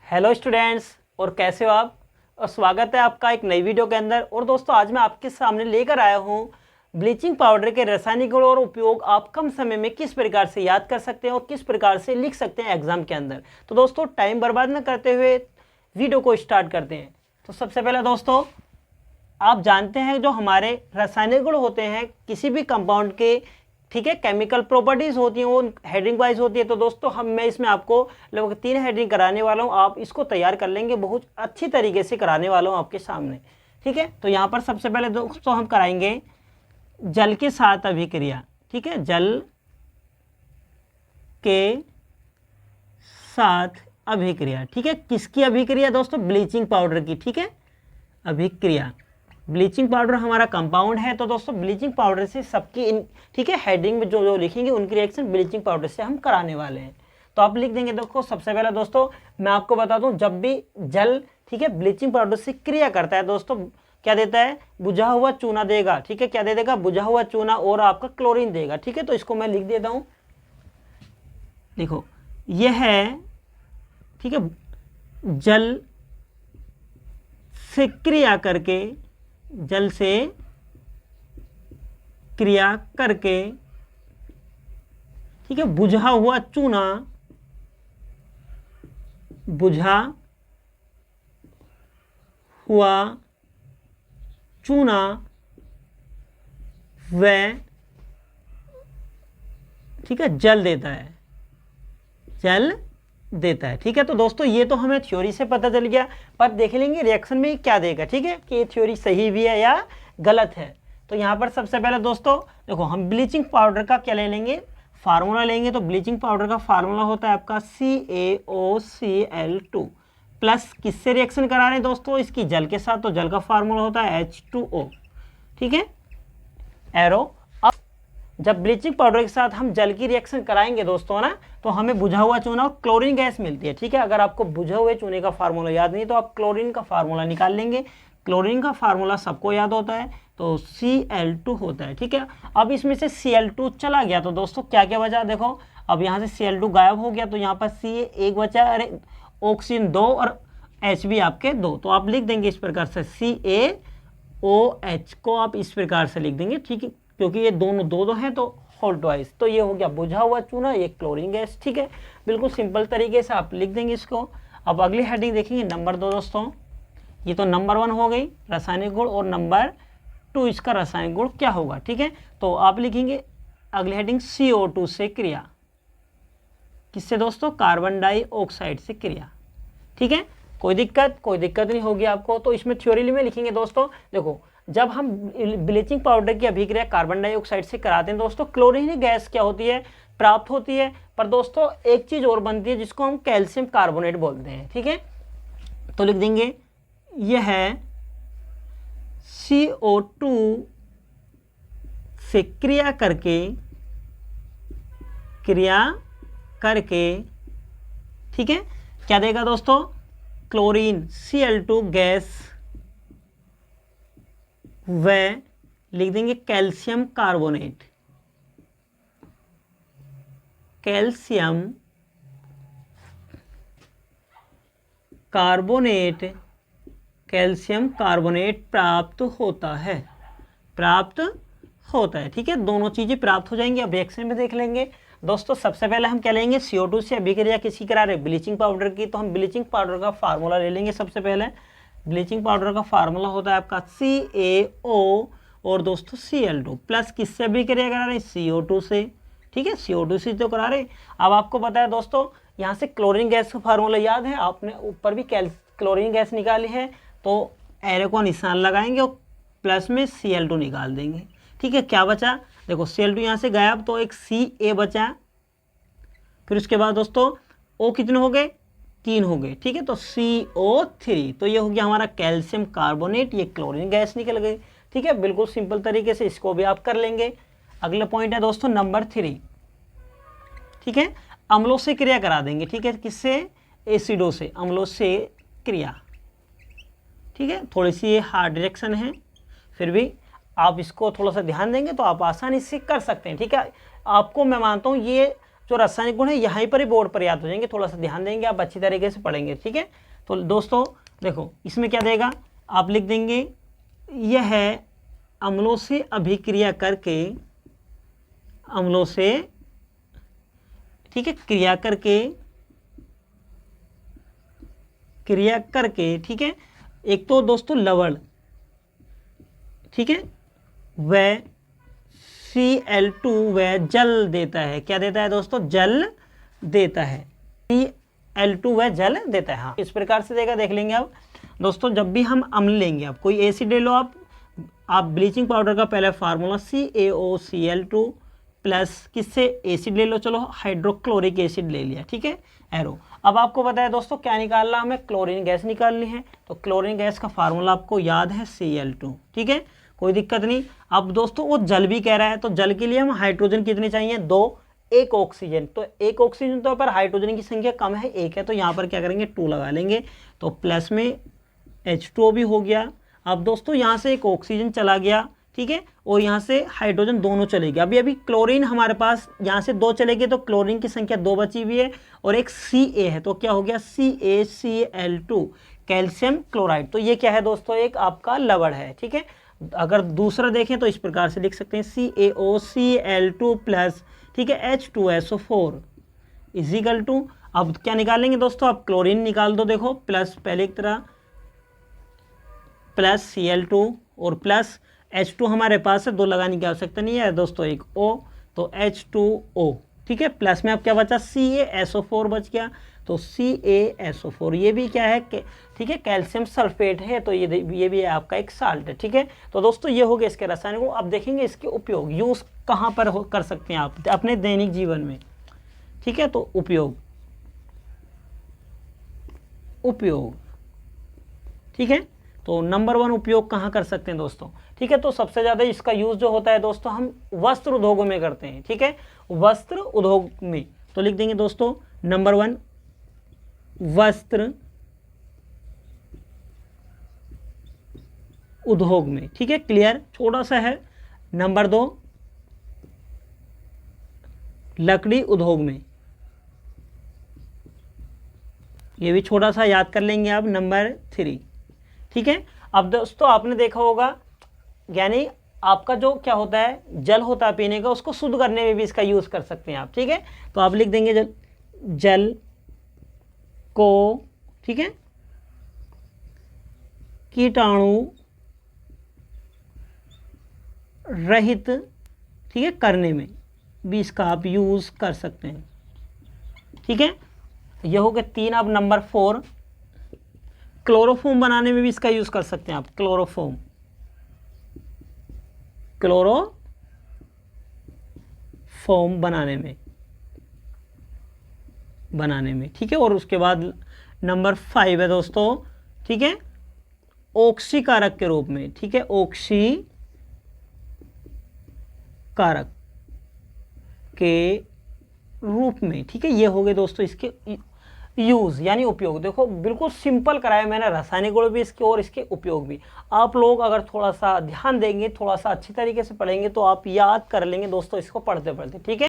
Hello students, और कैसे हो आप। और स्वागत है आपका एक नई वीडियो के अंदर। और दोस्तों, आज मैं आपके सामने लेकर आया हूँ ब्लीचिंग पाउडर के रासायनिक गुण और उपयोग आप कम समय में किस प्रकार से याद कर सकते हैं और किस प्रकार से लिख सकते हैं एग्जाम के अंदर। तो दोस्तों, टाइम बर्बाद न करते हुए वीडियो को स्टार्ट करते हैं। तो सबसे पहले दोस्तों, आप जानते हैं जो हमारे रासायनिक गुण होते हैं किसी भी कंपाउंड के, ठीक है, केमिकल प्रॉपर्टीज होती हैं, वो हेडिंग वाइज होती है। तो दोस्तों, मैं इसमें आपको लगभग 3 हेडिंग कराने वाला हूँ। आप इसको तैयार कर लेंगे, बहुत अच्छी तरीके से कराने वाला हूँ आपके सामने, ठीक है। तो यहाँ पर सबसे पहले दोस्तों हम कराएंगे जल के साथ अभिक्रिया, ठीक है, जल के साथ अभिक्रिया, ठीक है। किसकी अभिक्रिया दोस्तों? ब्लीचिंग पाउडर की, ठीक है, अभिक्रिया। ब्लीचिंग पाउडर हमारा कंपाउंड है। तो दोस्तों, ब्लीचिंग पाउडर से सबकी ठीक है, हेडिंग में जो लिखेंगे उनकी रिएक्शन ब्लीचिंग पाउडर से हम कराने वाले हैं। तो आप लिख देंगे। देखो, सबसे पहले दोस्तों मैं आपको बता दूं, जब भी जल, ठीक है, ब्लीचिंग पाउडर से क्रिया करता है दोस्तों, क्या देता है? बुझा हुआ चूना देगा, ठीक है। क्या दे देगा? बुझा हुआ चूना और आपका क्लोरीन देगा, ठीक है। तो इसको मैं लिख देता हूं। देखो, यह है, ठीक है, जल से क्रिया करके, जल से क्रिया करके, ठीक है, बुझा हुआ चूना, बुझा हुआ चूना व, ठीक है, जल देता है, जल देता है, ठीक है। तो दोस्तों, ये तो हमें थ्योरी से पता चल गया, पर देख लेंगे रिएक्शन में क्या देगा, ठीक है, कि ये थ्योरी सही भी है या गलत है। तो यहाँ पर सबसे पहले दोस्तों देखो, हम ब्लीचिंग पाउडर का क्या ले लेंगे? फार्मूला लेंगे। तो ब्लीचिंग पाउडर का फार्मूला होता है आपका CaOCl2 प्लस किससे रिएक्शन करा रहे हैं दोस्तों? इसकी जल के साथ। तो जल का फार्मूला होता है H2O, ठीक है, एरो। जब ब्लीचिंग पाउडर के साथ हम जल की रिएक्शन कराएंगे दोस्तों ना, तो हमें बुझा हुआ चूना और क्लोरीन गैस मिलती है, ठीक है। अगर आपको बुझे हुए चूने का फार्मूला याद नहीं तो आप क्लोरीन का फार्मूला निकाल लेंगे। क्लोरीन का फार्मूला सबको याद होता है, तो Cl2 होता है, ठीक है। अब इसमें से Cl2 चला गया तो दोस्तों क्या क्या बचा? देखो, अब यहाँ से Cl2 गायब हो गया तो यहाँ पर Ca एक बचा, अरे ऑक्सीजन 2 और Hb आपके 2। तो आप लिख देंगे इस प्रकार से, CaOH को आप इस प्रकार से लिख देंगे, ठीक है, क्योंकि ये दोनों दो हैं तो होल ट्वाइस। तो ये हो गया बुझा हुआ चूना, ये क्लोरीन गैस, ठीक है। बिल्कुल सिंपल तरीके से आप लिख देंगे इसको। अब अगली हेडिंग देखेंगे नंबर 2 दोस्तों। ये तो नंबर 1 हो गई रासायनिक गुण, और नंबर 2 इसका रासायनिक गुण क्या होगा, ठीक है। तो आप लिखेंगे अगली हेडिंग CO2 से क्रिया। किससे दोस्तों? कार्बन डाइऑक्साइड से क्रिया, ठीक है। कोई दिक्कत नहीं होगी आपको। तो इसमें थ्योरी में लिखेंगे दोस्तों। देखो, जब हम ब्लीचिंग पाउडर की अभिक्रिया कार्बन डाइऑक्साइड से कराते हैं दोस्तों, क्लोरीन गैस क्या होती है? प्राप्त होती है। पर दोस्तों एक चीज और बनती है जिसको हम कैल्शियम कार्बोनेट बोलते हैं, ठीक है। तो लिख देंगे यह है CO2 से क्रिया करके, ठीक है, क्या देगा दोस्तों? क्लोरीन Cl2 गैस व लिख देंगे कैल्शियम कार्बोनेट, कैल्शियम कार्बोनेट प्राप्त होता है, ठीक है। दोनों चीजें प्राप्त हो जाएंगी। अब रिएक्शन में देख लेंगे दोस्तों। सबसे पहले हम क्या लेंगे? CO2 से अभिक्रिया किसी करा रहे? ब्लीचिंग पाउडर की। तो हम ब्लीचिंग पाउडर का फार्मूला ले लेंगे। सबसे पहले ब्लीचिंग पाउडर का फार्मूला होता है आपका CaO और दोस्तों Cl2 प्लस किससे अभिक्रिया करा रहे? CO2 से, ठीक है, CO2 से तो करा रहे। अब आपको पता है दोस्तों, यहाँ से क्लोरीन गैस का फार्मूला याद है, आपने ऊपर भी क्लोरीन गैस निकाली है। तो एरो को निशान लगाएंगे और प्लस में Cl2 निकाल देंगे, ठीक है। क्या बचा? देखो, Cl2 यहाँ से गायब तो एक Ca बचा। फिर उसके बाद दोस्तों O कितने हो गए? 3 हो गए, ठीक है। तो CO3, तो ये हो गया हमारा कैल्शियम कार्बोनेट, ये क्लोरीन गैस निकल गई, ठीक है। बिल्कुल सिंपल तरीके से इसको भी आप कर लेंगे। अगला पॉइंट है दोस्तों नंबर 3, ठीक है। अम्लों से क्रिया करा देंगे, ठीक है। किससे? एसिडों से, अम्लों से क्रिया, ठीक है। थोड़ी सी ये हार्ड रिएक्शन है, फिर भी आप इसको थोड़ा सा ध्यान देंगे तो आप आसानी से कर सकते हैं, ठीक है। आपको मैं मानता हूँ ये जो रासायनिक गुण है यहीं पर ही बोर्ड पर याद हो जाएंगे, थोड़ा सा ध्यान देंगे, आप अच्छी तरीके से पढ़ेंगे, ठीक है। तो दोस्तों देखो इसमें क्या देगा, आप लिख देंगे यह है अम्लों से अभिक्रिया करके, अम्लों से, ठीक है, क्रिया करके, ठीक है। एक तो दोस्तों लवण, ठीक है, वह Cl2 वह जल देता है, क्या देता है दोस्तों, जल देता है, Cl2 वह जल देता है। हाँ, इस प्रकार से देगा, देख लेंगे आप दोस्तों। जब भी हम अम्ल लेंगे, आप कोई एसिड ले लो, आप ब्लीचिंग पाउडर का पहला फार्मूला CaOCl2 प्लस किससे एसिड ले लो, चलो हाइड्रोक्लोरिक एसिड ले लिया, ठीक है, एरो। अब आपको पता है दोस्तों क्या निकालना, हमें क्लोरीन गैस निकालनी है, तो क्लोरीन गैस का फार्मूला आपको याद है Cl2, ठीक है, कोई दिक्कत नहीं। अब दोस्तों वो जल भी कह रहा है, तो जल के लिए हम हाइड्रोजन कितने चाहिए, 2, एक ऑक्सीजन, तो एक ऑक्सीजन तो पर हाइड्रोजन की संख्या कम है, 1 है, तो यहाँ पर क्या करेंगे 2 लगा लेंगे, तो प्लस में H2O भी हो गया। अब दोस्तों यहाँ से एक ऑक्सीजन चला गया, ठीक है, और यहाँ से हाइड्रोजन दोनों चले गए। अभी क्लोरीन हमारे पास यहाँ से 2 चले गए, तो क्लोरीन की संख्या 2 बची हुई है, और एक Ca है, तो क्या हो गया CaCl2 कैल्शियम क्लोराइड। तो ये क्या है दोस्तों, एक आपका लवण है, ठीक है। अगर दूसरा देखें तो इस प्रकार से लिख सकते हैं CaOCl2 प्लस, ठीक है, H2SO4 इजिकल टू, अब क्या निकालेंगे दोस्तों, आप क्लोरीन निकाल दो, देखो प्लस पहले की तरह प्लस Cl2 और प्लस H2 हमारे पास है, 2 लगाने की आवश्यकता नहीं है दोस्तों, एक O, तो H2O, ठीक है, प्लस में अब क्या बचा CaSO4 बच गया, तो CaSO4 ये भी क्या है, ठीक है, कैल्शियम सल्फेट है, तो ये भी आपका एक साल्ट है, ठीक है। तो दोस्तों ये हो गया इसके रासायनिक गुण। अब देखेंगे इसके उपयोग, यूज कहाँ पर कर सकते हैं आप अपने दैनिक जीवन में, ठीक है। तो उपयोग, ठीक है, तो नंबर 1 उपयोग कहाँ कर सकते हैं दोस्तों, ठीक है। तो सबसे ज़्यादा इसका यूज जो होता है दोस्तों हम वस्त्र उद्योगों में करते हैं, ठीक है, वस्त्र उद्योग में। तो लिख देंगे दोस्तों नंबर 1 वस्त्र उद्योग में, ठीक है, क्लियर, छोटा सा है। नंबर 2 लकड़ी उद्योग में, ये भी छोटा सा याद कर लेंगे आप। नंबर 3, ठीक है। अब दोस्तों आपने देखा होगा, यानी आपका जो क्या होता है जल होता है पीने का, उसको शुद्ध करने में भी इसका यूज कर सकते हैं आप, ठीक है। तो आप लिख देंगे जल को, ठीक है, कीटाणु रहित, ठीक है, करने में भी इसका आप यूज कर सकते हैं, ठीक है। यह हो गया 3। अब नंबर 4 क्लोरोफॉर्म बनाने में भी इसका यूज कर सकते हैं आप, क्लोरोफॉर्म बनाने में, ठीक है। और उसके बाद नंबर 5 है दोस्तों, ठीक है, ऑक्सीकारक के रूप में, ठीक है, ऑक्सीकारक के रूप में, ठीक है। ये हो गए दोस्तों इसके यूज यानी उपयोग। देखो बिल्कुल सिंपल कराया मैंने, रासायनिक गुण भी इसके और इसके उपयोग भी। आप लोग अगर थोड़ा सा ध्यान देंगे, थोड़ा सा अच्छी तरीके से पढ़ेंगे, तो आप याद कर लेंगे दोस्तों इसको पढ़ते पढ़ते, ठीक है।